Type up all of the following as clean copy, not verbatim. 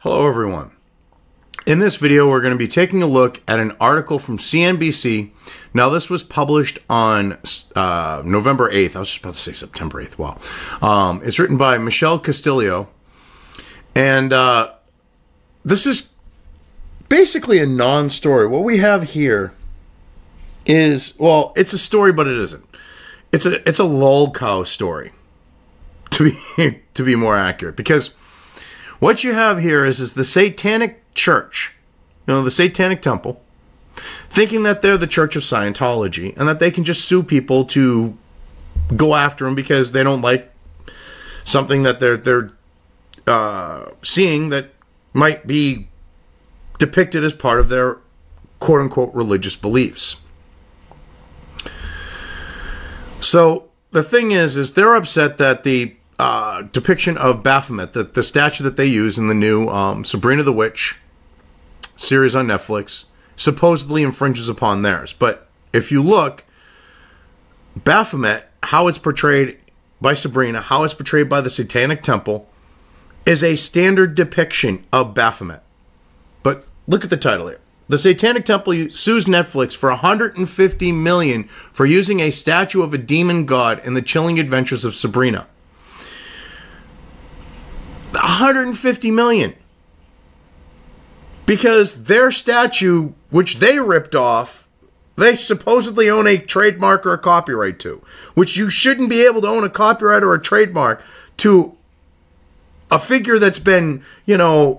Hello everyone. In this video we're going to be taking a look at an article from CNBC. Now this was published on November 8th. I was just about to say September 8th. Wow. It's written by Michelle Castillo. And this is basically a non-story. What we have here is, well, it's a story, but it isn't. It's a lol cow story, to be more accurate, because what you have here is the Satanic Church, the Satanic Temple, thinking that they're the Church of Scientology and that they can just sue people to go after them because they don't like something that they're seeing that might be depicted as part of their quote-unquote religious beliefs. So the thing is they're upset that the depiction of Baphomet, the statue that they use in the new Sabrina the Witch series on Netflix, supposedly infringes upon theirs. But if you look, Baphomet, how it's portrayed by Sabrina, how it's portrayed by the Satanic Temple, is a standard depiction of Baphomet. But look at the title here. The Satanic Temple sues Netflix for $150 million for using a statue of a demon god in the chilling adventures of Sabrina. $150 million. Because their statue, which they ripped off, they supposedly own a trademark or a copyright to, which you shouldn't be able to own a copyright or a trademark to a figure that's been, a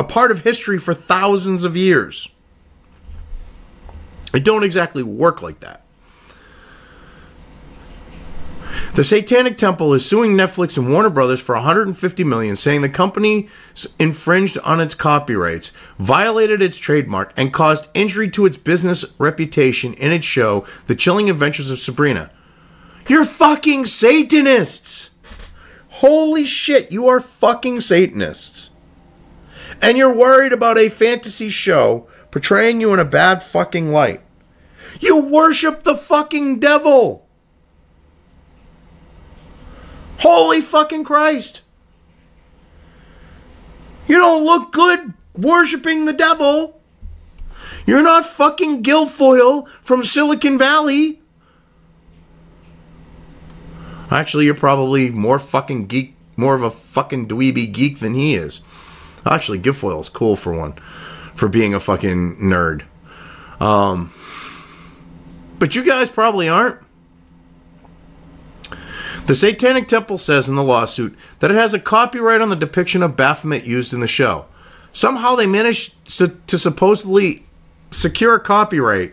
part of history for thousands of years. It don't exactly work like that. The Satanic Temple is suing Netflix and Warner Brothers for $150 million, saying the company infringed on its copyrights, violated its trademark, and caused injury to its business reputation in its show, The Chilling Adventures of Sabrina. You're fucking Satanists! Holy shit, you are fucking Satanists. And you're worried about a fantasy show portraying you in a bad fucking light. You worship the fucking devil! Holy fucking Christ! You don't look good worshiping the devil. You're not fucking Guilfoyle from Silicon Valley. Actually, you're probably more fucking geek, more of a fucking dweeby geek than he is. Actually, Guilfoyle's cool for one, for being a fucking nerd. But you guys probably aren't. The Satanic Temple says in the lawsuit that it has a copyright on the depiction of Baphomet used in the show. Somehow they managed to supposedly secure a copyright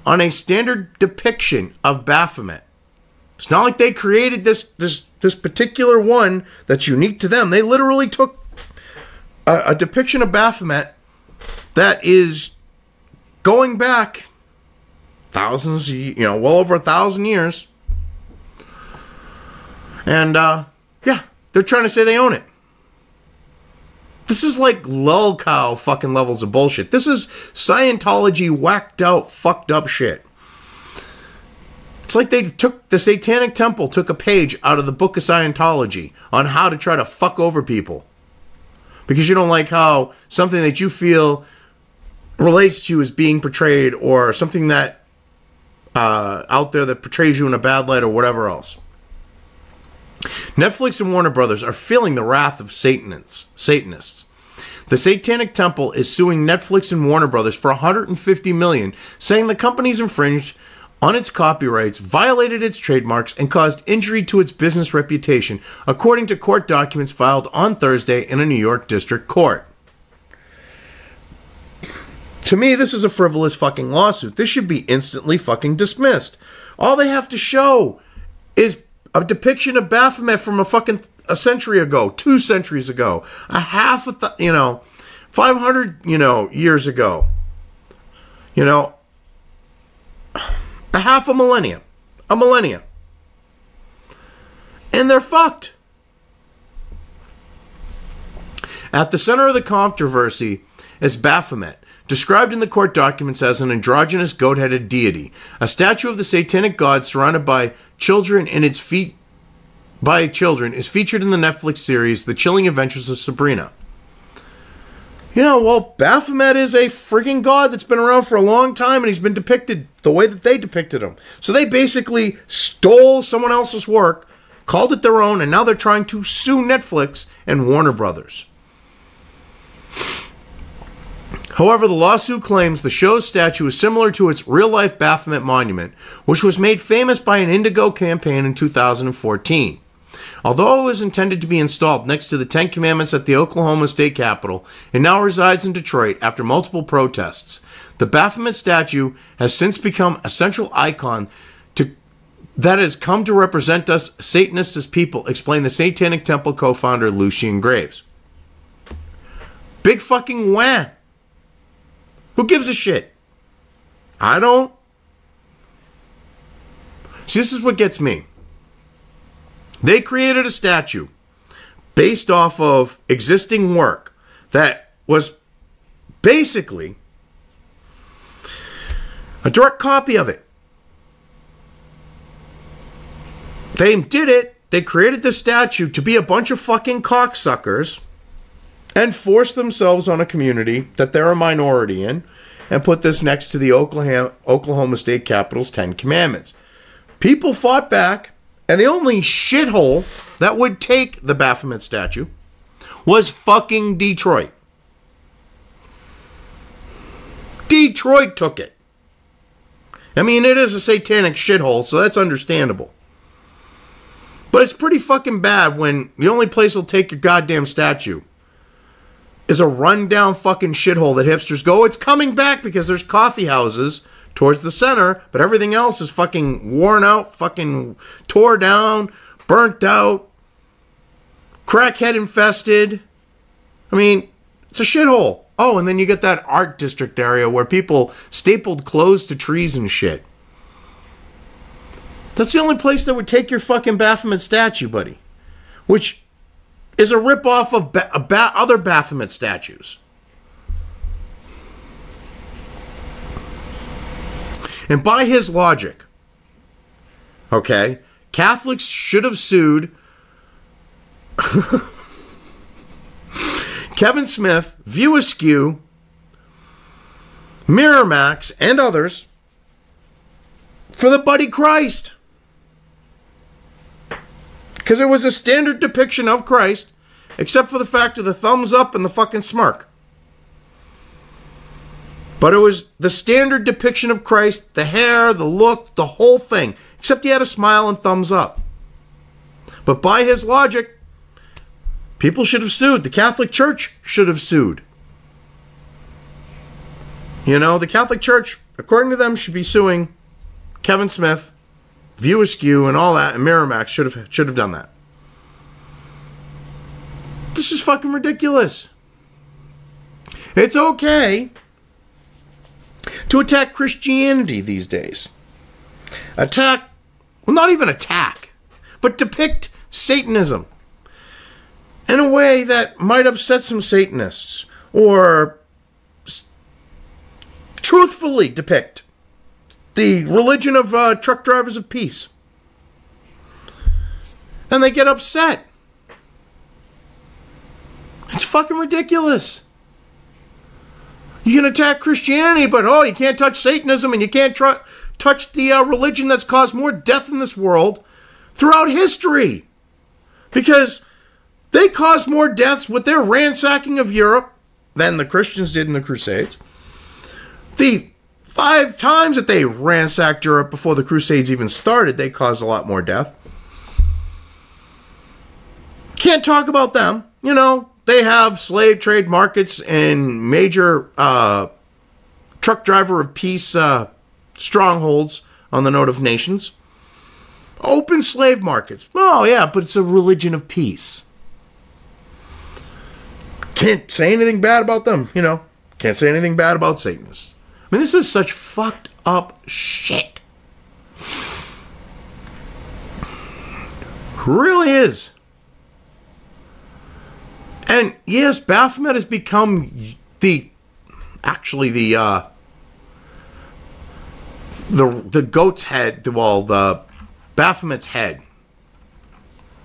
on a standard depiction of Baphomet. It's not like they created this particular one that's unique to them. They literally took a depiction of Baphomet that is going back thousands, well over 1,000 years. And, yeah, they're trying to say they own it. This is like lol cow fucking levels of bullshit. This is Scientology whacked out, fucked up shit. It's like the Satanic Temple took a page out of the book of Scientology on how to try to fuck over people. Because you don't like how something that you feel relates to you is being portrayed, or something that out there that portrays you in a bad light, or whatever else. Netflix and Warner Brothers are feeling the wrath of Satanists. The Satanic Temple is suing Netflix and Warner Brothers for $150 million, saying the companies infringed on its copyrights, violated its trademarks, and caused injury to its business reputation, according to court documents filed on Thursday in a New York district court. To me, this is a frivolous fucking lawsuit. This should be instantly fucking dismissed. All they have to show is a depiction of Baphomet from a century ago, 2 centuries ago, 500, years ago, a half a millennia, and they're fucked. At the center of the controversy is Baphomet, described in the court documents as an androgynous goat-headed deity. A statue of the satanic god surrounded by children in its feet by children is featured in the Netflix series The Chilling Adventures of Sabrina. Yeah, well, Baphomet is a freaking god that's been around for a long time, and he's been depicted the way that they depicted him. So they basically stole someone else's work, called it their own, and now they're trying to sue Netflix and Warner Brothers. However, the lawsuit claims the show's statue is similar to its real-life Baphomet monument, which was made famous by an Indigo campaign in 2014. Although it was intended to be installed next to the Ten Commandments at the Oklahoma State Capitol, it now resides in Detroit after multiple protests. The Baphomet statue has since become a central icon that has come to represent us Satanists as people, explained the Satanic Temple co-founder Lucien Graves. Big fucking wah. Who gives a shit? I don't. See, this is what gets me. They created a statue based off of existing work that was basically a direct copy of it. They did it. They created the statue to be a bunch of fucking cocksuckers and force themselves on a community that they're a minority in and put this next to the Oklahoma State Capitol's 10 Commandments. People fought back, and the only shithole that would take the Baphomet statue was fucking Detroit. Detroit took it. I mean, it is a satanic shithole, so that's understandable. But it's pretty fucking bad when the only place will take your goddamn statue is a rundown fucking shithole that hipsters go, it's coming back because there's coffee houses towards the center, but everything else is fucking worn out, fucking tore down, burnt out, crackhead infested. I mean, it's a shithole. Oh, and then you get that art district area where people stapled clothes to trees and shit. That's the only place that would take your fucking Baphomet statue, buddy. Which is a ripoff of other Baphomet statues. And by his logic, okay, Catholics should have sued Kevin Smith, View Askew, Miramax, and others for the Buddy Christ. Because it was a standard depiction of Christ, except for the fact of the thumbs up and the fucking smirk. But it was the standard depiction of Christ, the hair, the look, the whole thing. Except he had a smile and thumbs up. But by his logic, people should have sued. The Catholic Church should have sued. You know, the Catholic Church, according to them, should be suing Kevin Smith, View Askew, and all that, and Miramax should have done that. This is fucking ridiculous. It's okay to attack Christianity these days. Attack, well, not even attack, but depict Satanism in a way that might upset some Satanists, or truthfully depict the religion of truck drivers of peace. And they get upset. It's fucking ridiculous. You can attack Christianity, but oh, you can't touch Satanism, and you can't touch the religion that's caused more death in this world throughout history. Because they caused more deaths with their ransacking of Europe than the Christians did in the Crusades. The 5 times that they ransacked Europe before the Crusades even started, they caused a lot more death. Can't talk about them. You know, they have slave trade markets and major truck driver of peace strongholds on the note of nations. Open slave markets. Oh, yeah, but it's a religion of peace. Can't say anything bad about them, you know. Can't say anything bad about Satanists. I mean, this is such fucked up shit. Really is. And yes, Baphomet has become the goat's head, well, the Baphomet's head,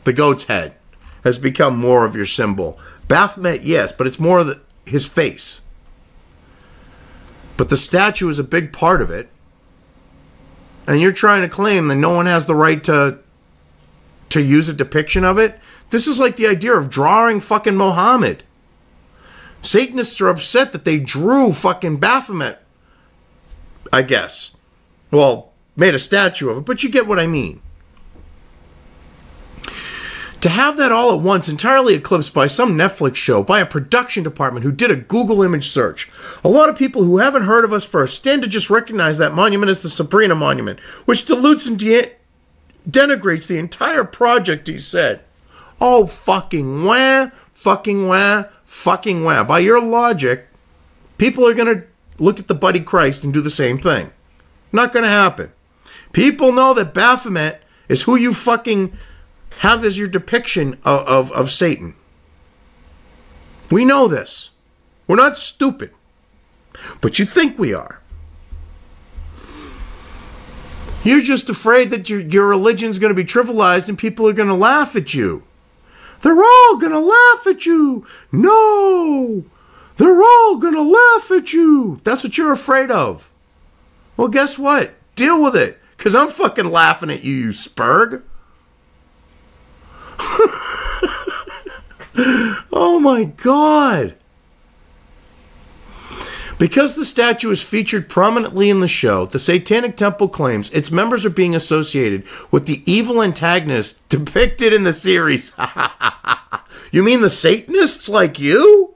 the goat's head, has become more of your symbol. Baphomet, yes, but it's more his face. But the statue is a big part of it. And you're trying to claim that no one has the right to use a depiction of it? This is like the idea of drawing fucking Muhammad. Satanists are upset that they drew fucking Baphomet, I guess. Well, made a statue of it, but you get what I mean. To have that all at once entirely eclipsed by some Netflix show, by a production department who did a Google image search. A lot of people who haven't heard of us first stand to just recognize that monument as the Sabrina monument, which dilutes and denigrates the entire project, he said. Oh, fucking wah, fucking wah, fucking wah. By your logic, people are going to look at the Buddy Christ and do the same thing. Not going to happen. People know that Baphomet is who you fucking have as your depiction of Satan. We know this. We're not stupid. But you think we are. You're just afraid that your religion's going to be trivialized and people are going to laugh at you. They're all going to laugh at you. No! They're all going to laugh at you. That's what you're afraid of. Well, guess what? Deal with it. Because I'm fucking laughing at you, you spurg. Oh my God. Because the statue is featured prominently in the show, the Satanic Temple claims its members are being associated with the evil antagonist depicted in the series. You mean the Satanists like you?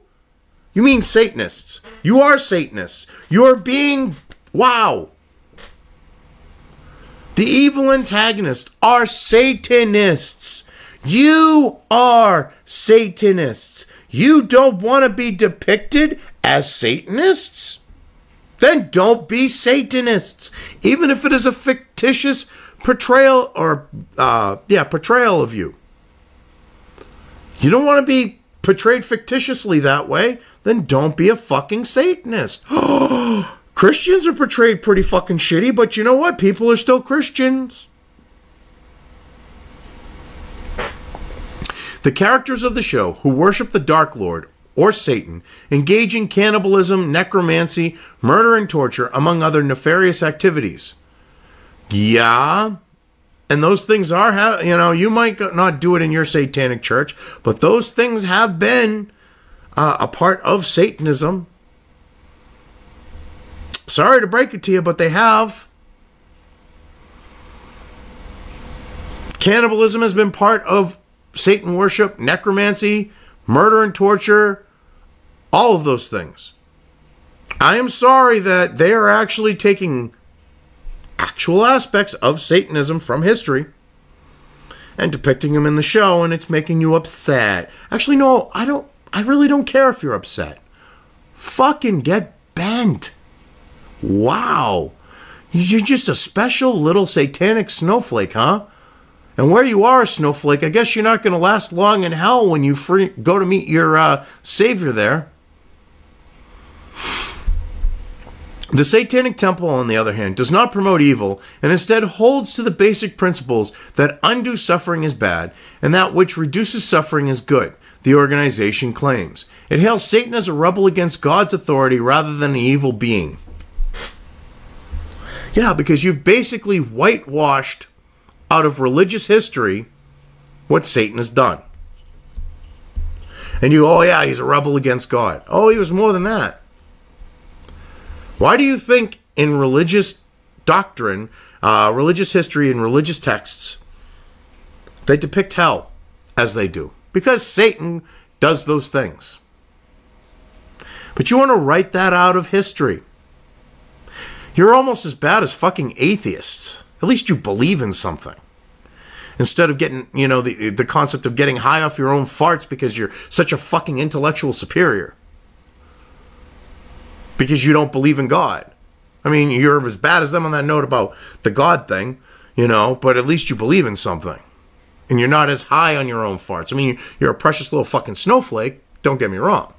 You mean Satanists. You are Satanists. You're being... Wow. The evil antagonists are Satanists. You are Satanists. You don't want to be depicted as Satanists? Then don't be Satanists. Even if it is a fictitious portrayal or, portrayal of you. You don't want to be portrayed fictitiously that way? Then don't be a fucking Satanist. Christians are portrayed pretty fucking shitty, but you know what? People are still Christians. The characters of the show who worship the Dark Lord or Satan engage in cannibalism, necromancy, murder, and torture, among other nefarious activities. Yeah, and those things are, you might not do it in your satanic church, but those things have been a part of Satanism. Sorry to break it to you, but they have. Cannibalism has been part of Satan worship, necromancy, murder and torture, all of those things. I am sorry that they are actually taking actual aspects of Satanism from history and depicting them in the show, and it's making you upset. Actually, no, I really don't care if you're upset. Fucking get bent. Wow. You're just a special little satanic snowflake, huh? And where you are a snowflake, I guess you're not going to last long in hell when you go to meet your Savior there. The Satanic Temple, on the other hand, does not promote evil and instead holds to the basic principles that undue suffering is bad and that which reduces suffering is good, the organization claims. It hails Satan as a rebel against God's authority rather than an evil being. Yeah, because you've basically whitewashed out of religious history what Satan has done. And oh yeah, he's a rebel against God. Oh, he was more than that. Why do you think in religious doctrine, religious history, and religious texts, they depict hell as they do? Because Satan does those things. But you want to write that out of history. You're almost as bad as fucking atheists. At least you believe in something. Instead of getting, the concept of getting high off your own farts because you're such a fucking intellectual superior. Because you don't believe in God. I mean, you're as bad as them on that note about the God thing, but at least you believe in something. And you're not as high on your own farts. I mean, you're a precious little fucking snowflake. Don't get me wrong.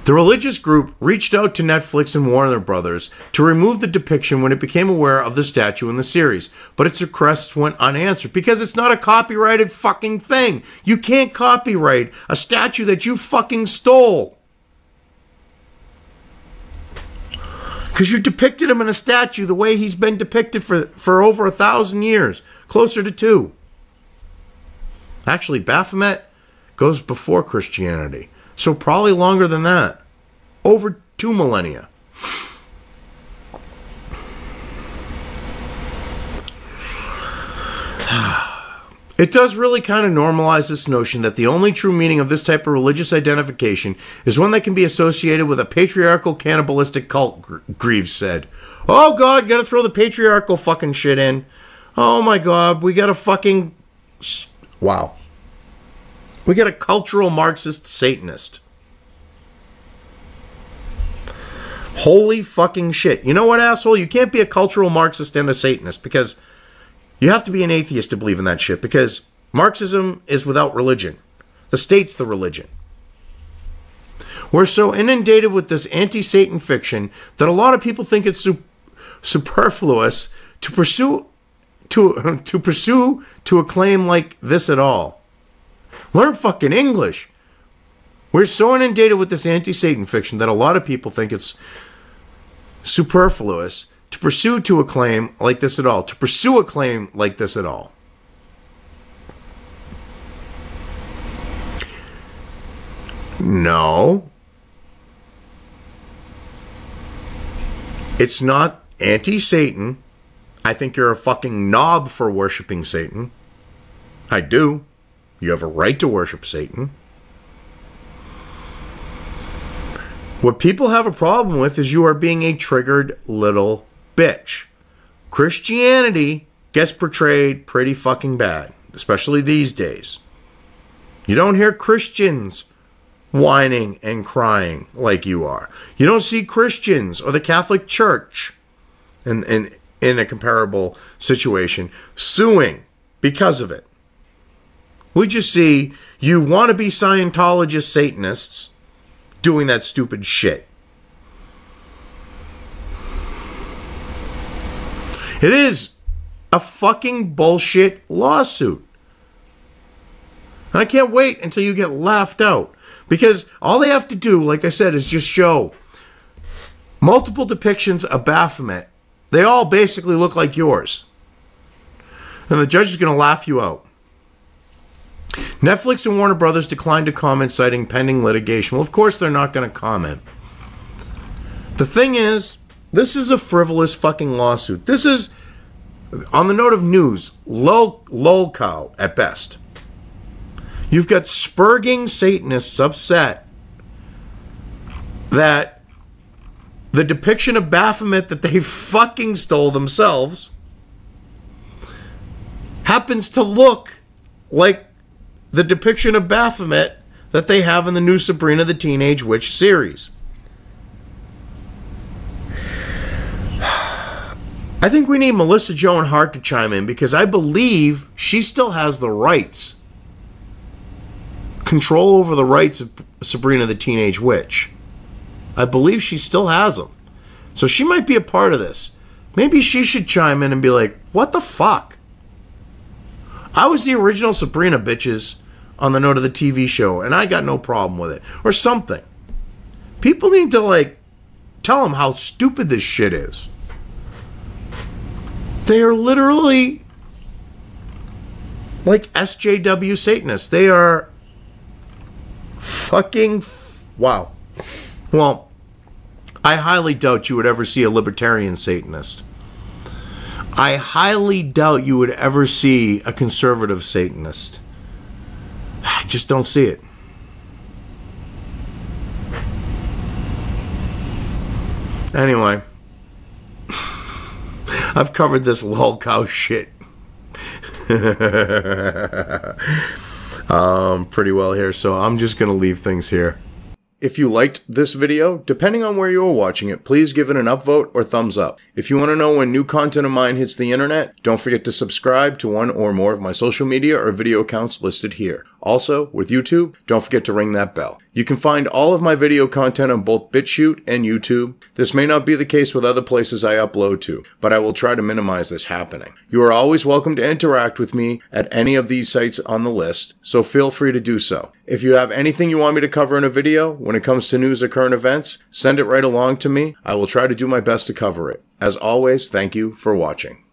The religious group reached out to Netflix and Warner Brothers to remove the depiction when it became aware of the statue in the series, but its requests went unanswered because it's not a copyrighted fucking thing. You can't copyright a statue that you fucking stole. Because you depicted him in a statue the way he's been depicted for over 1,000 years, closer to 2. Actually, Baphomet goes before Christianity. So probably longer than that. Over 2 millennia. It does really kind of normalize this notion that the only true meaning of this type of religious identification is one that can be associated with a patriarchal cannibalistic cult, Greaves said. Oh God, gotta throw the patriarchal fucking shit in. Oh my God, we got a fucking... Wow. We got a cultural Marxist Satanist. Holy fucking shit. You know what, asshole? You can't be a cultural Marxist and a Satanist because you have to be an atheist to believe in that shit because Marxism is without religion. The state's the religion. We're so inundated with this anti-Satan fiction that a lot of people think it's superfluous to pursue a claim like this at all. Learn fucking English. We're so inundated with this anti-Satan fiction that a lot of people think it's superfluous to pursue a claim like this at all. To pursue a claim like this at all. No. It's not anti-Satan. I think you're a fucking knob for worshiping Satan. I do. You have a right to worship Satan. What people have a problem with is you are being a triggered little bitch. Christianity gets portrayed pretty fucking bad, especially these days. You don't hear Christians whining and crying like you are. You don't see Christians or the Catholic Church in a comparable situation suing because of it. We just see you wannabe Scientologist Satanists doing that stupid shit. It is a fucking bullshit lawsuit. And I can't wait until you get laughed out. Because all they have to do, like I said, is just show multiple depictions of Baphomet. They all basically look like yours. And the judge is going to laugh you out. Netflix and Warner Brothers declined to comment, citing pending litigation. Well, of course they're not going to comment. The thing is, this is a frivolous fucking lawsuit. This is, on the note of news, lol cow at best. You've got spurging Satanists upset that the depiction of Baphomet that they fucking stole themselves happens to look like the depiction of Baphomet that they have in the new Sabrina the Teenage Witch series. I think we need Melissa Joan Hart to chime in because I believe she still has the rights. Control over the rights of Sabrina the Teenage Witch. I believe she still has them. So she might be a part of this. Maybe she should chime in and be like, what the fuck? I was the original Sabrina, bitches, on the note of the TV show, and I got no problem with it. Or something. People need to, like, tell them how stupid this shit is. They are literally like SJW Satanists. They are fucking... Wow. Well, I highly doubt you would ever see a libertarian Satanist. I highly doubt you would ever see a conservative Satanist. I just don't see it. Anyway, I've covered this lol cow shit pretty well here, so I'm just going to leave things here. If you liked this video, depending on where you are watching it, please give it an upvote or thumbs up. If you want to know when new content of mine hits the internet, don't forget to subscribe to one or more of my social media or video accounts listed here. Also, with YouTube, don't forget to ring that bell. You can find all of my video content on both BitChute and YouTube. This may not be the case with other places I upload to, but I will try to minimize this happening. You are always welcome to interact with me at any of these sites on the list, so feel free to do so. If you have anything you want me to cover in a video when it comes to news or current events, send it right along to me. I will try to do my best to cover it. As always, thank you for watching.